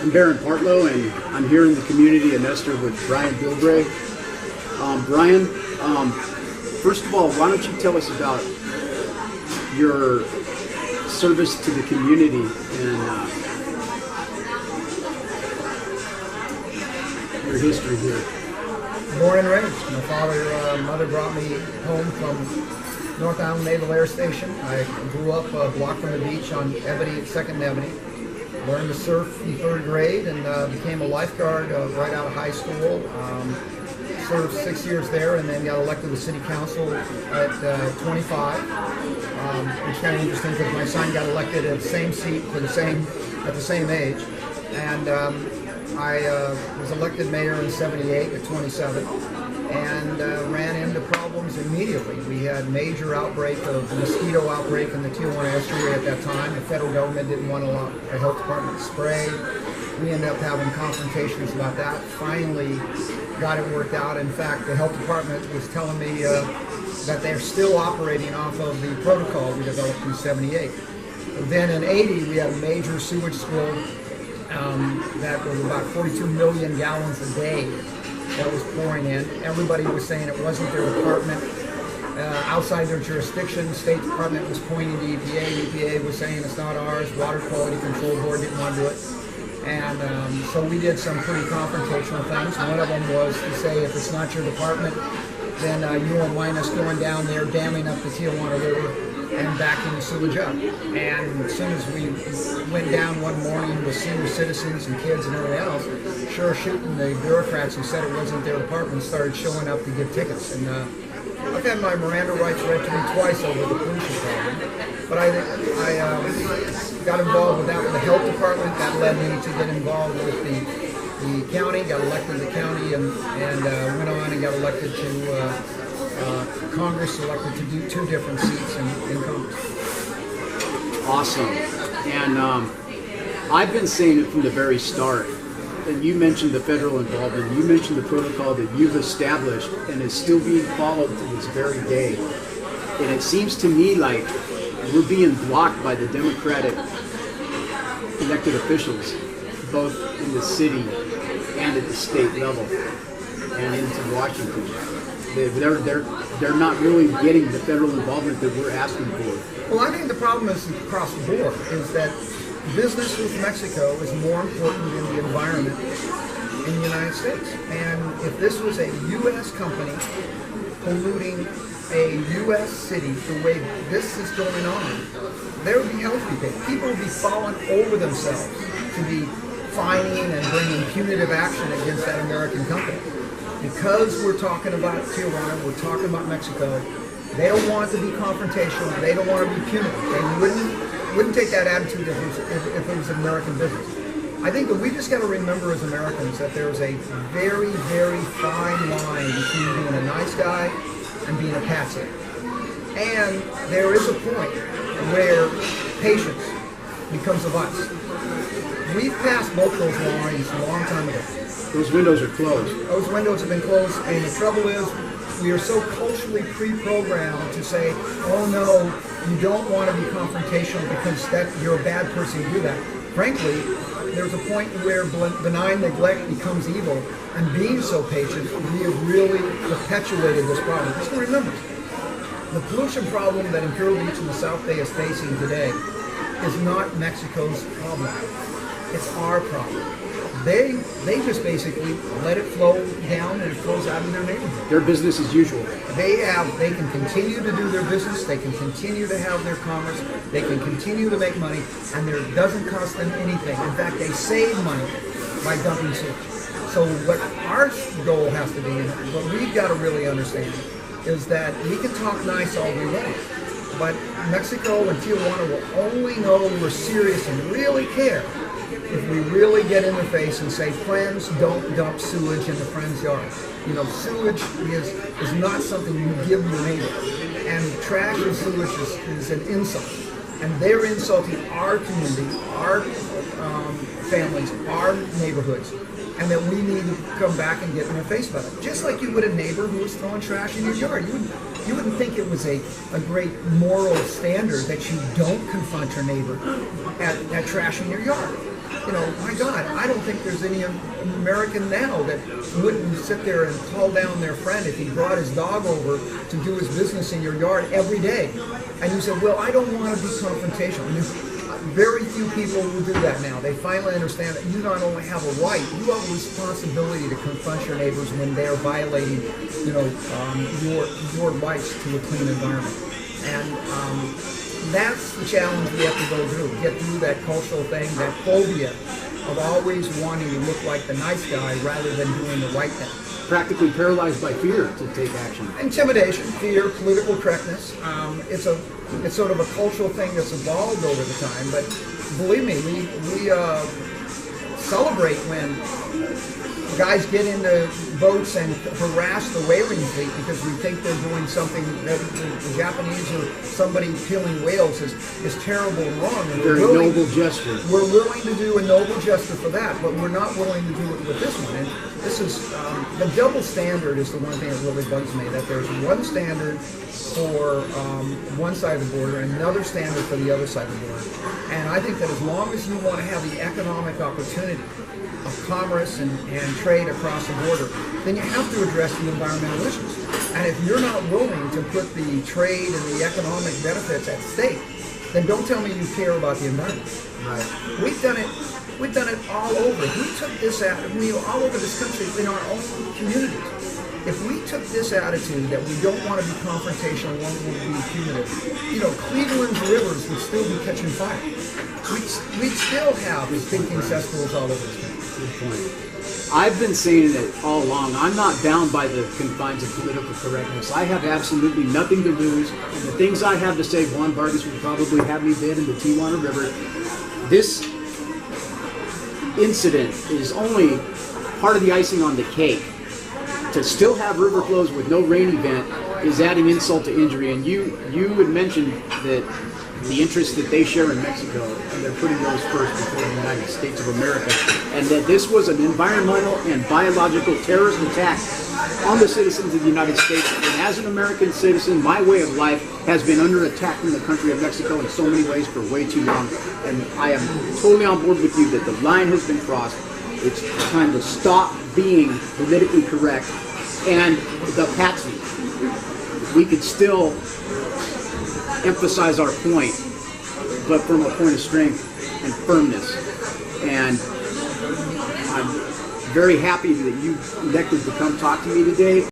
I'm Baron Partlow, and I'm here in the community of Nestor with Brian Bilbray. Brian, first of all, why don't you tell us about your service to the community and your history here? Born and raised. My mother brought me home from North Island Naval Air Station. I grew up a block from the beach on Ebony, 2nd Ebony. Learned to surf in 3rd grade and became a lifeguard right out of high school. Served 6 years there and then got elected to city council at 25. Which is kind of interesting because my son got elected at the same seat at the same age. And I was elected mayor in '78 at 27 and ran into problems immediately. We had major mosquito outbreak in the Tijuana estuary at that time. The federal government didn't want to allow the health department to spray. We ended up having confrontations about that. Finally got it worked out. In fact, the health department was telling me that they're still operating off of the protocol we developed in '78. Then in '80, we had a major sewage spill that was about 42 million gallons a day that was pouring in. Everybody was saying it wasn't their department, outside their jurisdiction. The State Department was pointing to EPA. EPA was saying it's not ours. Water Quality Control Board didn't want to do it. And so we did some pretty confrontational things. One of them was to say if it's not your department, then you won't mind us going down there, damming up the Tijuana River and backing the sewage up. And as soon as we went down one morning with senior citizens and kids and everything else, sure shooting, the bureaucrats who said it wasn't their department started showing up to give tickets. And I've had my Miranda rights read to me twice over the pollution problem. But I got involved with that with the health department. That led me to get involved with the county, got elected to the county, and went on and got elected to Congress, elected to do 2 different seats in Congress. Awesome. And I've been saying it from the very start. And you mentioned the federal involvement. You mentioned the protocol that you've established and is still being followed to this very day. And it seems to me like we're being blocked by the Democratic elected officials, both in the city and at the state level and into Washington. They're not really getting the federal involvement that we're asking for. Well, I think the problem is across the board is that business with Mexico is more important than the environment in the United States. And if this was a U.S. company polluting a U.S. city the way this is going on, there would be health people. People would be falling over themselves to be fining and bringing punitive action against that American company. Because we're talking about Tijuana, we're talking about Mexico, they don't want to be confrontational, they don't want to be punitive. They wouldn't take that attitude if it was American business. I think that we just got to remember as Americans that there's a very, very fine line between being a nice guy and being a patsy. And there is a point where patience becomes a vice. We've passed both those lines a long time ago. Those windows are closed. Those windows have been closed, and the trouble is we are so culturally pre-programmed to say, oh no, you don't want to be confrontational because you're a bad person to do that. Frankly, there's a point where benign neglect becomes evil, and being so patient, we have really perpetuated this problem. Just remember, the pollution problem that Imperial Beach and the South Bay is facing today is not Mexico's problem. It's our problem. They just basically let it flow down and it flows out of their neighborhood. Their business as usual. They can continue to do their business, they can continue to have their commerce, they can continue to make money, and it doesn't cost them anything. In fact, they save money by dumping sewage. So what our goal has to be, and what we've got to really understand, is that we can talk nice all we want, but Mexico and Tijuana will only know we're serious and really care if we really get in their face and say, friends, don't dump sewage in the friend's yard. You know, sewage is not something you give your neighbor. And trash and sewage is an insult. And they're insulting our community, our families, our neighborhoods. And that we need to come back and get in their face about it. Just like you would a neighbor who was throwing trash in your yard. You wouldn't think it was a great moral standard that you don't confront your neighbor at trash in your yard. you know, my God, I don't think there's any American now that wouldn't sit there and call down their friend if he brought his dog over to do his business in your yard every day. And you said, well, I don't want to be confrontational. Very few people will do that now. They finally understand that you not only have a right, you have a responsibility to confront your neighbors when they're violating, you know, your rights to a clean environment. And that's the challenge we have to go through. Get through that cultural thing, that phobia of always wanting to look like the nice guy rather than doing the right thing. Practically paralyzed by fear to take action. Intimidation, fear, political correctness. It's sort of a cultural thing that's evolved over the time. But believe me, we celebrate when guys get into boats and harass the whaling fleet because we think they're doing something that the Japanese or somebody killing whales is terrible and wrong. And Very noble gesture. We're willing to do a noble gesture for that, but we're not willing to do it with this one. And this is the double standard is the one thing that really bugs me. That there's one standard for one side of the border and another standard for the other side of the border. And I think that as long as you want to have the economic opportunity of commerce and trade across the border, then you have to address the environmental issues. And if you're not willing to put the trade and the economic benefits at stake, then don't tell me you care about the environment. Right. We've done it all over. We took this out all over this country in our own communities. If we took this attitude that we don't want to be confrontational, we want to be punitive, you know, Cleveland's rivers would still be catching fire. We'd still have thinking cesspools all over this country. Good point. I've been saying it all along. I'm not bound by the confines of political correctness. I have absolutely nothing to lose. And the things I have to say, Juan Vargas would probably have me dead in the Tijuana River. This incident is only part of the icing on the cake. To still have river flows with no rain event is adding insult to injury. And you had mentioned that the interests that they share in Mexico, and they're putting those first before the United States of America, and that this was an environmental and biological terrorist attack on the citizens of the United States. And as an American citizen, my way of life has been under attack from the country of Mexico in so many ways for way too long. And I am totally on board with you that the line has been crossed. It's time to stop being politically correct. And the patsy, we could still emphasize our point, but from a point of strength and firmness. And I'm very happy that you elected to come talk to me today.